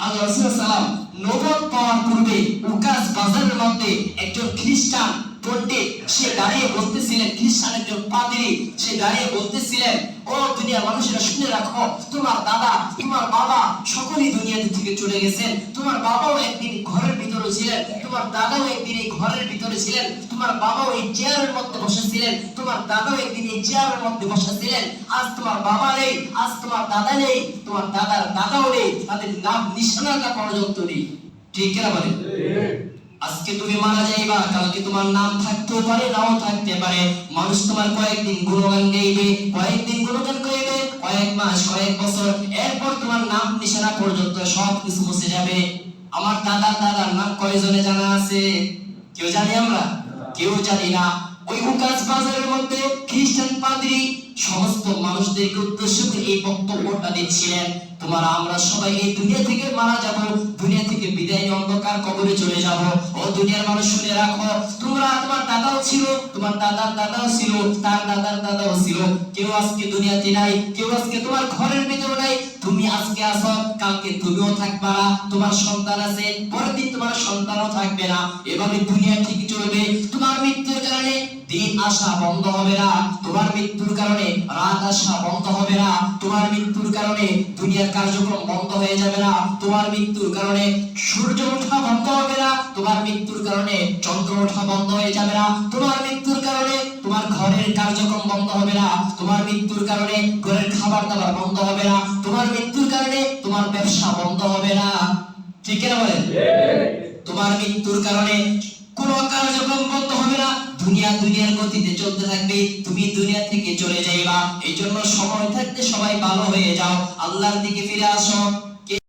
আল্লাহ রাসূল সাল্লাম নবুয়ত পাওয়ার পূর্বে উকাস বাজারের মধ্যে একজন খ্রিস্টান পণ্ডিত সে দাঁড়িয়ে বলতেছিলেন, খ্রিস্টান একজন পাদ্রী সে দাঁড়িয়ে বলতেছিলেন, ও দুনিয়ার মানুষেরা শুনে রাখো, তোমার দাদা তোমার বাবা সকলেই দুনিয়া থেকে চলে গেছেন। তোমার বাবাও একদিন ঘরের ভিতরে ছিলেন, তোমার দাদাও একদিন এই ঘরের ভিতরে ছিলেন, তোমার বাবাও এই চেয়ারের মধ্যে বসেছিলেন, তোমার দাদাও একদিন এই চেয়ারের মধ্যে বসেছিলেন। আজ তোমার বাবা নেই, আজ তোমার দাদা নেই, তোমার দাদার দাদাও নেই, তাদের নাম নিশানাটা পর্যন্ত নেই। ঠিক কিনা বলেন? আজকে তুমি মারা যাইবা, কালকে তোমার নাম থাকতেও পারে নাও থাকতে পারে। মানুষ তোমার কয়েকদিন গুণগান গাইবে, কয়েকদিন গুণগান গাইবে, কয়েক মাস কয়েক বছর, এরপর তোমার নাম নিশানা পর্যন্ত সব কিছু মুছে যাবে। আমার দাদার দাদার নাম কয়জনে জানা আছে? কেউ জানি আমরা? কেউ জানি না। ওই উকাস বাজারের মধ্যে খ্রিস্টান পাদ্রী সমস্ত মানুষদেরকে উদ্দেশ্য করে এই বক্তব্যটা দিচ্ছিলেন, তোমরা আমরা সবাই এই দুনিয়া থেকে মারা যাব, দুনিয়া থেকে বিদায় নিয়ে অন্ধকার কবরে চলে যাব। ও দুনিয়ার মানুষ শুনে রাখো, তোমরা তোমার দাদাও ছিল, তোমার দাদার দাদাও ছিল, তার দাদার দাদাও ছিল, কেউ আজকে দুনিয়াতে নাই, কেউ আজকে তোমার ঘরের ভিতরে নাই। তুমি আজকে আছো, কালকে তুমিও থাকবা না, তোমার সন্তান আছে, পরের দিন তোমার সন্তানও থাকবে না। এভাবে দুনিয়া ঠিক চলবে। তোমার মৃত্যুর কারণে দিন আসা বন্ধ হবে না, তোমার মৃত্যুর কারণে রাত আসা বন্ধ হবে না, তোমার মৃত্যুর কারণে দুনিয়ার কার্যক্রম বন্ধ হয়ে যাবে না, তোমার মৃত্যুর কারণে সূর্য ওঠা বন্ধ হবে না, তোমার মৃত্যুর কারণে চন্দ্র ওঠা বন্ধ হয়ে যাবে না, তোমার মৃত্যুর কারণে তোমার ঘরের কার্যক্রম বন্ধ হবে না, তোমার মৃত্যুর কারণে ঘরের খাবার দাবার বন্ধ হবে না, তোমার মৃত্যুর কারণে তোমার ব্যবসা বন্ধ হবে না। ঠিক কিনা বলেন? তোমার মৃত্যুর কারণে কোন কার্যক্রম বন্ধ হবে না, দুনিয়ার গতিতে চলতে থাকবে, তুমি দুনিয়া থেকে চলে যাইবা। এই জন্য সময় থাকতে সবাই ভালো হয়ে যাও, আল্লাহর দিকে ফিরে আসো।